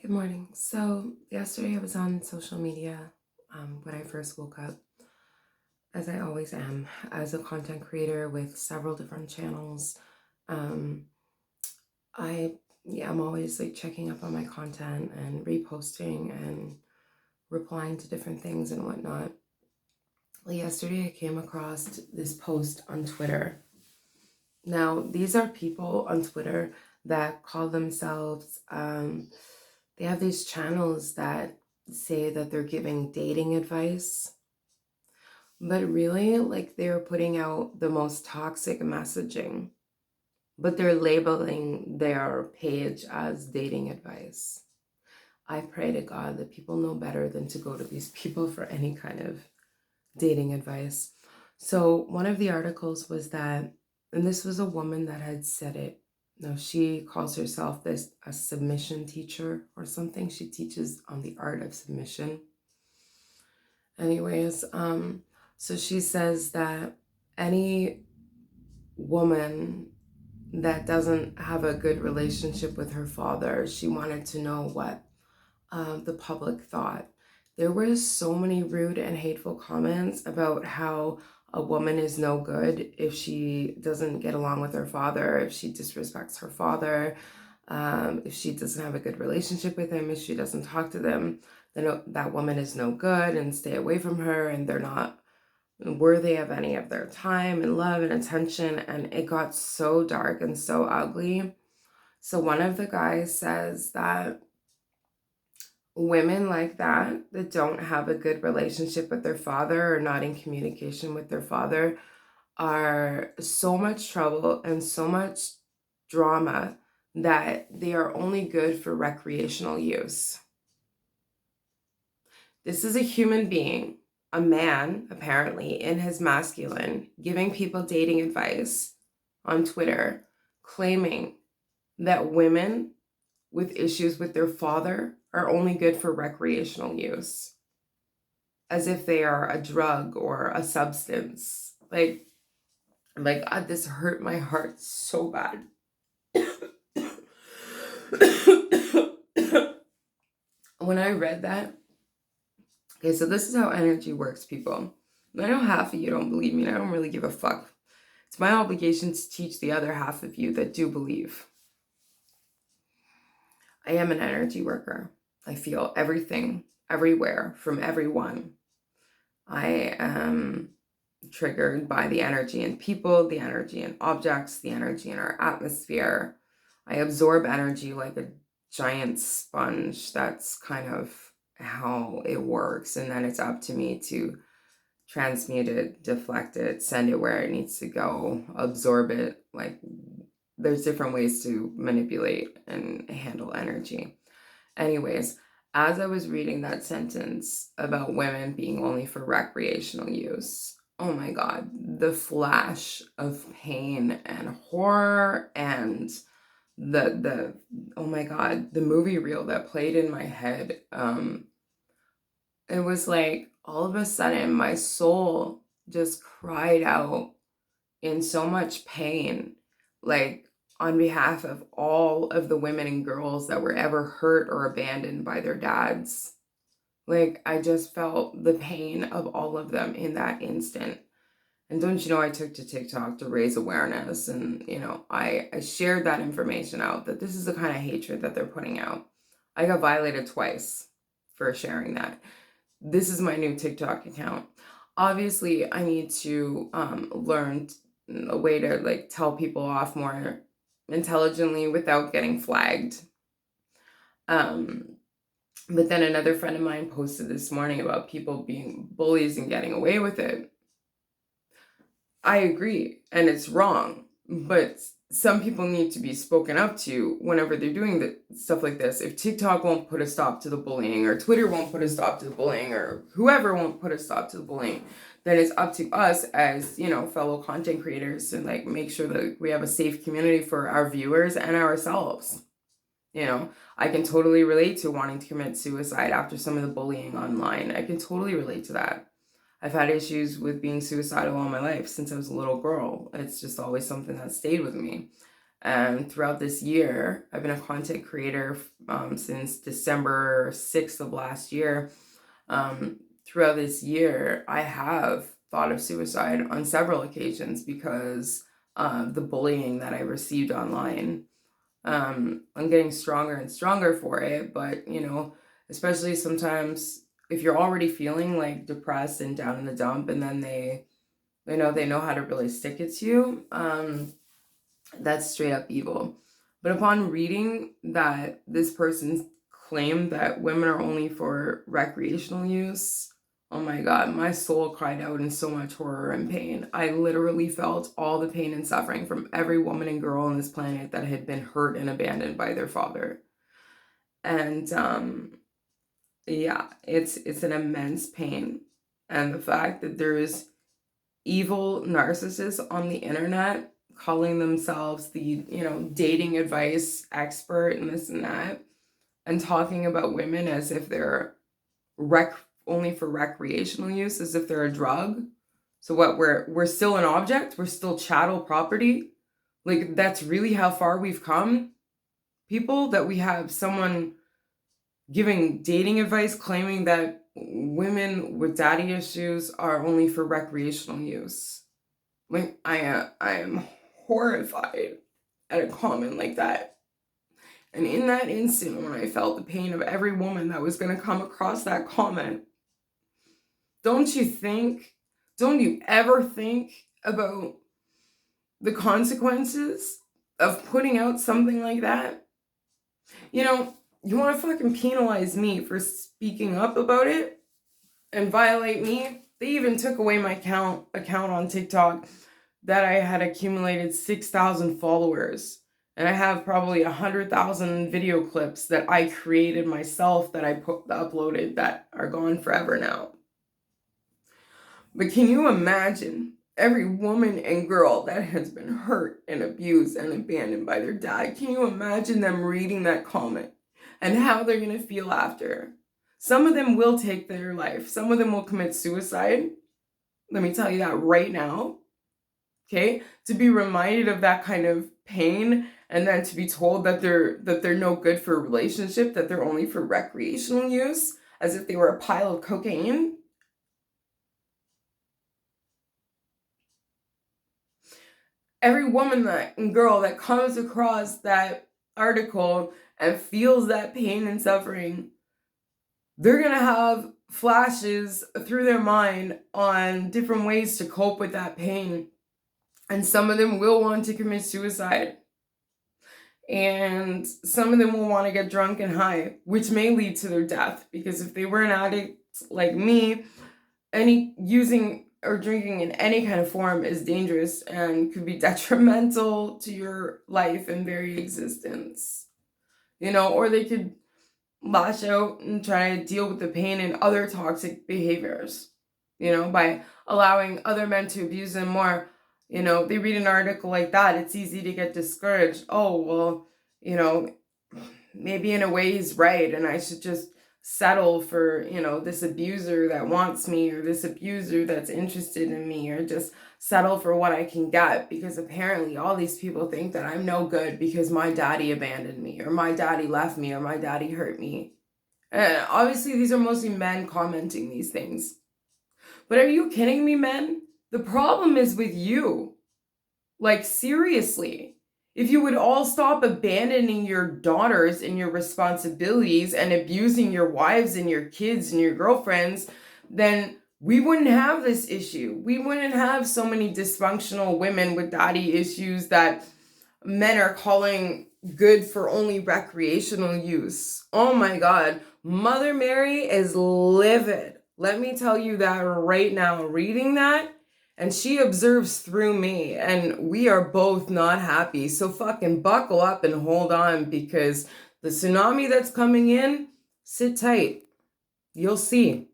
Good morning. So, yesterday I was on social media when I first woke up, as I always am, as a content creator with several different channels. Um, I, yeah, I'm always like checking up on my content and reposting and replying to different things and whatnot. Well, yesterday I came across this post on Twitter. Now, these are people on Twitter that call themselves, they have these channels that say that they're giving dating advice, but really, like, they're putting out the most toxic messaging, but they're labeling their page as dating advice. I pray to God that people know better than to go to these people for any kind of dating advice. So one of the articles was that, and this was a woman that had said it. No, she calls herself this a submission teacher or something. She teaches on the art of submission. Anyways, so she says that any woman that doesn't have a good relationship with her father, she wanted to know what the public thought. There were so many rude and hateful comments about how a woman is no good if she doesn't get along with her father, if she disrespects her father, if she doesn't have a good relationship with him, if she doesn't talk to them, then that woman is no good and stay away from her, and they're not worthy of any of their time and love and attention. And it got so dark and so ugly. So one of the guys says that women like that don't have a good relationship with their father or not in communication with their father are so much trouble and so much drama that they are only good for recreational use. This is a human being, a man, apparently, in his masculine, giving people dating advice on Twitter, claiming that women with issues with their father are only good for recreational use, as if they are a drug or a substance. This hurt my heart so bad. When I read that, okay, so this is how energy works, people. I know half of you don't believe me, and I don't really give a fuck. It's my obligation to teach the other half of you that do believe. I am an energy worker. I feel everything, everywhere, from everyone. I am triggered by the energy in people, the energy in objects, the energy in our atmosphere. I absorb energy like a giant sponge. That's kind of how it works. And then it's up to me to transmute it, deflect it, send it where it needs to go, absorb it. Like, there's different ways to manipulate and handle energy. Anyways, as I was reading that sentence about women being only for recreational use, oh my God, the flash of pain and horror and the oh my God, the movie reel that played in my head. It was like all of a sudden my soul just cried out in so much pain, like on behalf of all of the women and girls that were ever hurt or abandoned by their dads. Like, I just felt the pain of all of them in that instant. And don't you know, I took to TikTok to raise awareness, and I shared that information out, that this is the kind of hatred that they're putting out. I got violated twice for sharing that. This is my new TikTok account. Obviously, I need to learn a way to like tell people off more intelligently without getting flagged. But then another friend of mine posted this morning about people being bullies and getting away with it. I agree, and it's wrong, but some people need to be spoken up to whenever they're doing stuff like this. If TikTok won't put a stop to the bullying, or Twitter won't put a stop to the bullying, or whoever won't put a stop to the bullying, then it's up to us as, fellow content creators to like make sure that we have a safe community for our viewers and ourselves. I can totally relate to wanting to commit suicide after some of the bullying online. I can totally relate to that. I've had issues with being suicidal all my life since I was a little girl. It's just always something that stayed with me. And throughout this year, I've been a content creator since December 6th of last year. Throughout this year, I have thought of suicide on several occasions because of the bullying that I received online. I'm getting stronger and stronger for it, but especially sometimes if you're already feeling like depressed and down in the dump, and then they know how to really stick it to you, that's straight up evil. But upon reading that this person claimed that women are only for recreational use, oh my God, my soul cried out in so much horror and pain. I literally felt all the pain and suffering from every woman and girl on this planet that had been hurt and abandoned by their father. And yeah, it's an immense pain. And the fact that there is evil narcissists on the internet calling themselves the dating advice expert and this and that, and talking about women as if they're only for recreational use, as if they're a drug. So what, we're still an object, we're still chattel property? Like, that's really how far we've come, people, that we have someone giving dating advice claiming that women with daddy issues are only for recreational use. Like, I am horrified at a comment like that. And in that instant, when I felt the pain of every woman that was going to come across that comment, don't you ever think about the consequences of putting out something like that? You want to fucking penalize me for speaking up about it and violate me? They even took away my account on TikTok that I had accumulated 6,000 followers. And I have probably 100,000 video clips that I created myself that I uploaded that are gone forever now. But can you imagine every woman and girl that has been hurt and abused and abandoned by their dad? Can you imagine them reading that comment and how they're going to feel after? Some of them will take their life. Some of them will commit suicide. Let me tell you that right now. Okay? To be reminded of that kind of pain, and then to be told that they're no good for a relationship, that they're only for recreational use, as if they were a pile of cocaine. Every woman and girl that comes across that article and feels that pain and suffering, they're going to have flashes through their mind on different ways to cope with that pain. And some of them will want to commit suicide. And some of them will want to get drunk and high, which may lead to their death. Because if they were an addict like me, using or drinking in any kind of form is dangerous and could be detrimental to your life and very existence. Or they could lash out and try to deal with the pain and other toxic behaviors, by allowing other men to abuse them more. They read an article like that, it's easy to get discouraged. Oh, well, maybe in a way he's right, and I should just settle for, this abuser that wants me, or this abuser that's interested in me, or just settle for what I can get, because apparently all these people think that I'm no good because my daddy abandoned me, or my daddy left me, or my daddy hurt me. And obviously these are mostly men commenting these things. But are you kidding me, men? The problem is with you. Like, seriously. If you would all stop abandoning your daughters and your responsibilities and abusing your wives and your kids and your girlfriends, then we wouldn't have this issue. We wouldn't have so many dysfunctional women with daddy issues that men are calling good for only recreational use. Oh my God. Mother Mary is livid. Let me tell you that right now, reading that. And she observes through me, and we are both not happy. So fucking buckle up and hold on, because the tsunami that's coming in, sit tight. You'll see.